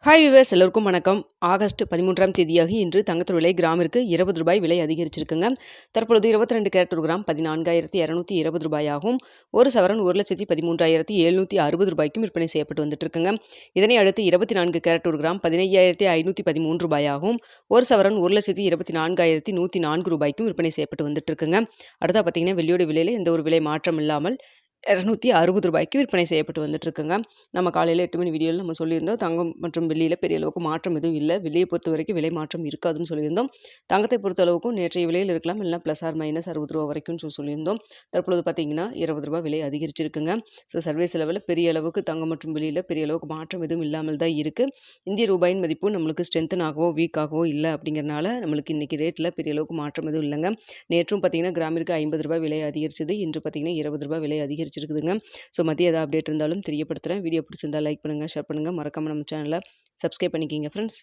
Hi viewers, எல்லோருக்கும் வணக்கம். August 13ஆம் தேதியாகி இன்று தங்கத்தின் விலை கிராமிற்கு ரூ. 20 விலை அதிகரிச்சிருக்குங்க. தற்பொழுது 22 கேரட் ஒரு கிராம் 14,220 ரூபாயாகும். ஒரு சவரன் 1,13,760 ரூபாய்க்கும் விற்பனை செய்யப்பட்டு வந்துட்டு இருக்குங்க. இதனை அடுத்து 24 கேரட் ஒரு கிராம் 15,513 ரூபாயாகும். ஒரு சவரன் 1,24,104 ரூபாய்க்கும் விற்பனை செய்யப்பட்டு வந்துட்டு இருக்குங்க. அடுத்தா பார்த்தீங்கன்னா வெள்ளியோட விலையில எந்த ஒரு விலை மாற்றம் இல்லாமல் ரூ. 260 விற்பனை செய்யப்பட்டு வந்துட்டுருக்குங்க. நம்ம காலையில் 8 மணி வீடியோவில் நம்ம சொல்லியிருந்தோம், தங்கம் மற்றும் வெள்ளியில் பெரிய அளவுக்கு மாற்றம் எதுவும் இல்லை. வெள்ளியை பொறுத்த வரைக்கும் விலை மாற்றம் இருக்காதுன்னு சொல்லியிருந்தோம். தங்கத்தை பொறுத்த அளவுக்கும் நேற்றைய விலையில் இருக்கலாம், இல்லைனா ப்ளஸ் ஆர் மைனஸ் ரூ. 60 வரைக்கும் சொல்லியிருந்தோம். தற்பொழுது பார்த்தீங்கன்னா ரூ. 20 விலை அதிகரிச்சிருக்குங்க. ஸோ சர்வீஸ் லெவலில் பெரிய அளவுக்கு தங்கம் மற்றும் வெள்ளியில் பெரிய அளவுக்கு மாற்றம் எதுவும் இல்லாமல் தான் இருக்குது. இந்திய ரூபாயின் மதிப்பு நம்மளுக்கு ஸ்ட்ரென்த்தன் ஆகவோ வீக்காகவோ இல்லை அப்படிங்கிறனால நம்மளுக்கு இன்றைக்கி ரேட்டில் பெரிய அளவுக்கு மாற்றம் எதுவும் இல்லைங்க. நேற்றும் பார்த்தீங்கன்னா கிராமிற்கு ரூ. 50 விலை அதிகரிச்சது. இன்று பார்த்தீங்கன்னா ரூ. 20 விலை அதிகரிச்சிருக்குதுங்க. ஸோ மதிய ஏதாவது அப்டேட் இருந்தாலும் தெரியப்படுத்துகிறேன். வீடியோ பிடிச்சிருந்தா லைக் பண்ணுங்கள், ஷேர் பண்ணுங்கள். மறக்காமல் நம்ம சேனலை சப்ஸ்கிரைப் பண்ணிக்கிங்க ஃப்ரெண்ட்ஸ்.